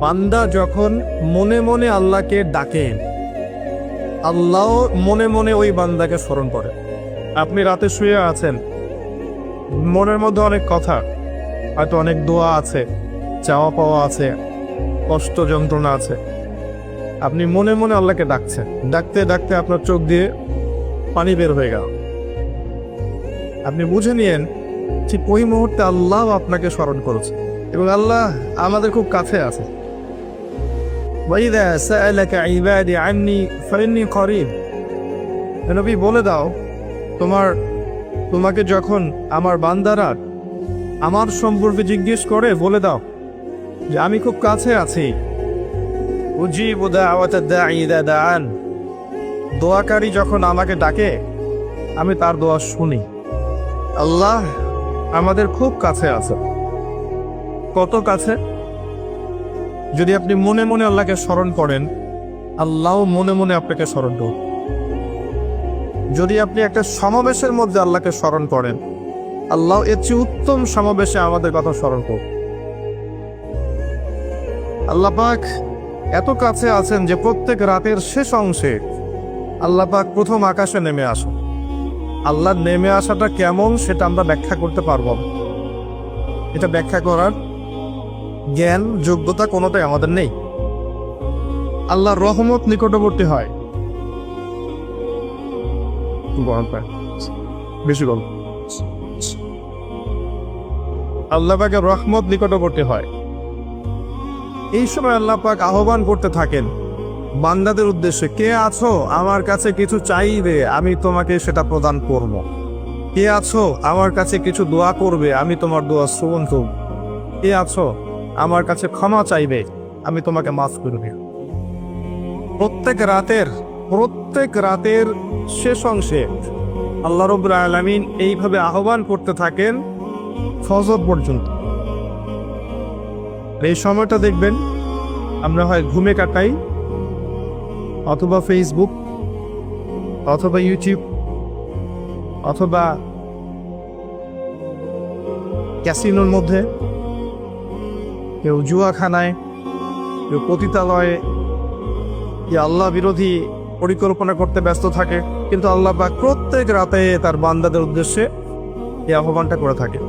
বান্দা যখন মনে মনে আল্লাহকে ডাকে, আল্লাহ মনে মনে ওই বান্দাকে স্মরণ করে। আপনি রাতে শুয়ে আছেন, মনের মধ্যে অনেক কথা, হয়তো অনেক দোয়া আছে, চাওয়া পাওয়া আছে, কষ্ট যন্ত্রণা আছে। আপনি মনে মনে আল্লাহকে ডাকছেন, ডাকতে ডাকতে আপনার চোখ দিয়ে পানি বের হয়ে গেল। আপনি বুঝে নিয়েন ঠিক ওই মুহূর্তে আল্লাহ আপনাকে স্মরণ করেছে এবং আল্লাহ আমাদের খুব কাছে আছে। وَإِذَا سَأَلَكَ عِبَادِي عَنِّي فَإِنِّي قَرِيبٌ। নবী বলে দাও, তোমাকে যখন আমার বান্দারা আমার সম্পর্কে জিজ্ঞেস করে বলে দাও যে আমি খুব কাছে আছি। উজিবু দাওয়াতাদ দাঈ ইযা দাআন। দোয়াকারী যখন আমাকে ডাকে আমি তার দোয়া শুনি। আল্লাহ আমাদের খুব কাছে আছে। কত কাছে? যদি আপনি মনে মনে আল্লাহকে স্মরণ করেন, আল্লাহ মনে মনে আপনাকে স্মরণ করবেন। যদি আপনি একটা সমাবেশের মধ্যে আল্লাহকে স্মরণ করেন, আল্লাহ এর চেয়ে উত্তম সমাবেশে আমাদের কথা স্মরণ করবেন। আল্লাহ পাক এত কাছে আছেন যে প্রত্যেক রাতের শেষ অংশে আল্লাহ পাক প্রথম আকাশে নেমে আসেন। আল্লাহর নেমে আসাটা কেমন সেটা আমরা ব্যাখ্যা করতে পারব না। এটা ব্যাখ্যা করার জ্ঞান যোগ্যতা কোনোটাই আমাদের নেই। আল্লাহর রহমত নিকটবর্তী হয়, বেশি গল্প। আল্লাহ পাকের রহমত নিকটবর্তী হয়। এই সময় আল্লাহ পাক আহ্বান করতে থাকেন বান্দাদের উদ্দেশ্যে, কে আছো আমার কাছে কিছু চাইবে, আমি তোমাকে সেটা প্রদান করব। কে আছো আমার কাছে কিছু দোয়া করবে, আমি তোমার দোয়া শ্রবণ করব। কে আছো আমার কাছে ক্ষমা চাইবে, আমি তোমাকে মাফ করবে। প্রত্যেক রাতের শেষ অংশে আল্লাহ রাব্বুল আলামিন এইভাবে আহ্বান করতে থাকেন ফজর পর্যন্ত। এই সময়টা দেখবেন আমরা হয় ঘুমে কাটাই, অথবা ফেসবুক, অথবা ইউটিউব, অথবা ক্যাসিনোর মধ্যে, কেউ জুয়াখানায়, কেউ পতিতালয়ে, কেউ আল্লাহ বিরোধী পরিকল্পনা করতে ব্যস্ত থাকে। কিন্তু আল্লাহ পাক প্রত্যেক রাতে তার বান্দাদের উদ্দেশ্যে এই আহ্বানটা করে থাকে।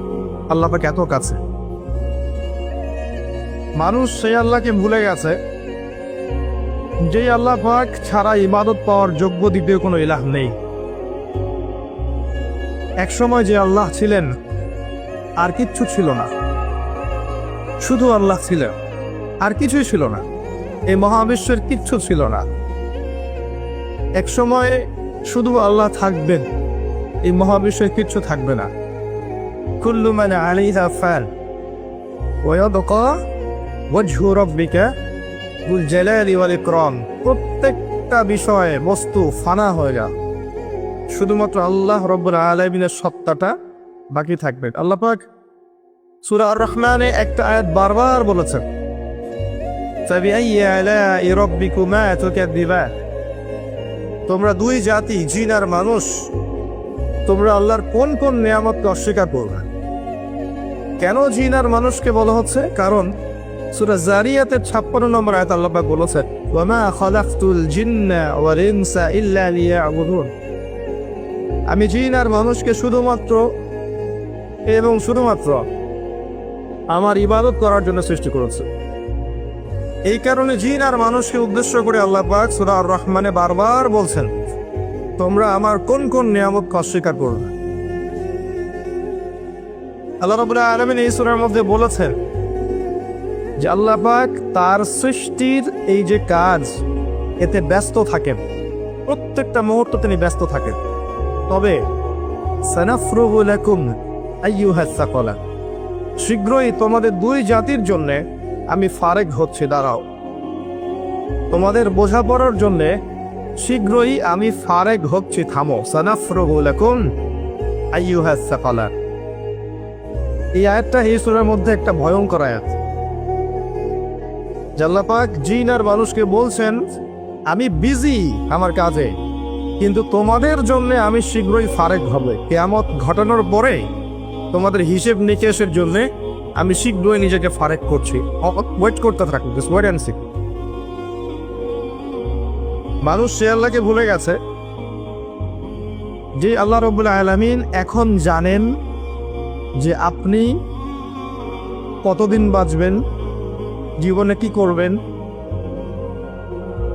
আল্লাহ পাক এত কাছে। মানুষ সেই আল্লাহকে ভুলে গেছে যে আল্লাহ পাক ছাড়া ইবাদত পাওয়ার যোগ্য দ্বিতীয় কোনো ইলাহ নেই। একসময় যে আল্লাহ ছিলেন আর কিচ্ছু ছিল না, শুধু আল্লাহ ছিলেন, আর কিছুই ছিল না। এই মহাবিশ্বের কিচ্ছু ছিল না। এক সময় শুধু আল্লাহ থাকবেন, এই মহাবিশ্বের কিচ্ছু থাকবে না। কুল্লু মান আলাইহা ফান ওয়া ইয়াবকা ওয়াজহু রাব্বিকা যুল জালালি ওয়াল ইকরাম। প্রত্যেকটা বিষয়ে বস্তু ফানা হয়ে যায়, শুধুমাত্র আল্লাহ রাব্বুল আলামিনের সত্তাটা বাকি থাকবে। আল্লাহ পাক সূরা আর-রহমানে একটা আয়াত বারবার বলেছেন, ফাবিআইয়ি আলাই রাব্বিকুমা তুকাযযিবান। তোমরা দুই জাতি, জিন আর মানুষ, তোমরা আল্লাহর কোন কোন নিয়ামতকে অস্বীকার করবে? কেন জিন আর মানুষকে বলা হচ্ছে? কারণ সূরা জারিয়াতের 56 নম্বর আয়াত আল্লাহ পাক বলেছেন, ওয়ামা খালাকতুল জিন্না ওয়াল ইনসা ইল্লা লিয়াবুদুন। আমি জিন আর মানুষকে শুধুমাত্র আমার ইবাদত করার জন্য সৃষ্টি করেছি। এই কারণে জিন আর মানুষকে উদ্দেশ্য করে আল্লাহ পাক সূরা আর-রহমানে বারবার বলছেন, তোমরা আমার কোন কোন নিয়ামতকে অস্বীকার করবে। আল্লাহ রাব্বুল আলামিন এই সূরার মধ্যে বলেছেন যে আল্লাহ পাক তার সৃষ্টির এই যে কাজ, এতে ব্যস্ত থাকেন, প্রত্যেকটা মুহূর্ত তিনি ব্যস্ত থাকেন। তবে সানাফরুগু লাকুম আইয়ুহাস সাকালান, শীঘ্রই তোমাদের দুই জাতির জন্য আমি ফারেক হচ্ছি, দাঁড়াও। তোমাদের বোঝাপড়ার জন্য শীঘ্রই আমি ফারেক হচ্ছি, থামো। সানাফরুগু লাকুম আইয়ুহাস সাকালান। এই আয়াতটা এই সূরার মধ্যে একটা ভয়ঙ্কর আয়াত। আল্লাহ পাক জিন আর মানুষকে বলছেন, আমি বিজি আমার কাজে, কিন্তু তোমাদের জন্য আমি শীঘ্রই ফারেক হবে। কিয়ামত ঘটানোর পরে তোমাদের হিসেব নিকেশের জন্য আমি শীঘ্রই নিজেকে ফারেক করছি। ওয়েট করতে থাকুন, জাস্ট ওয়েট অ্যান্ড সি। মানুষ সে আল্লাহকে ভুলে গেছে যে আল্লাহ রাব্বুল আলামিন এখন জানেন যে আপনি কতদিন বাঁচবেন, জীবনে কি করবেন,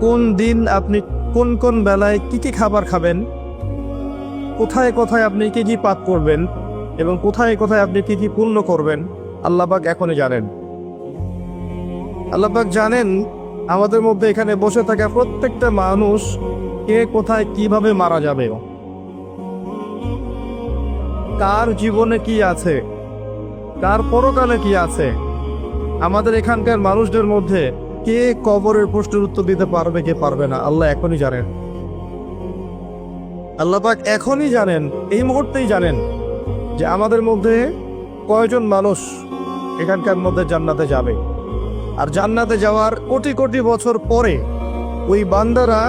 কোন দিন আপনি কোন কোন বেলায় কি কি খাবার খাবেন, কোথায় কোথায় আপনি কি কি পাপ করবেন এবং কোথায় কোথায় আপনি কি কি পুণ্য করবেন। আল্লাহ পাক এখনই জানেন। আল্লাহ পাক জানেন আমাদের মধ্যে এখানে বসে থাকা প্রত্যেকটা মানুষ কে কোথায় কিভাবে মারা যাবে, কার জীবনে কি আছে, কার পরকালে কি আছে। আমাদের এখানকার মানুষদের মধ্যে কে কবরের প্রশ্নের উত্তর দিতে পারবে, কে পারবে না, আল্লাহ এখনই জানেন। আল্লাহ পাক এখনই জানেন, এই মুহূর্তেই জানেন যে আমাদের মধ্যে কয়জন মানুষ এখানকার মধ্যে জান্নাতে যাবে। আর জান্নাতে যাওয়ার কোটি কোটি বছর পরে ওই বান্দারা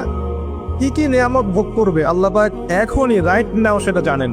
কি কি নিয়ামত ভোগ করবে, আল্লাহ পাক এখনই রাইট নাও সেটা জানেন।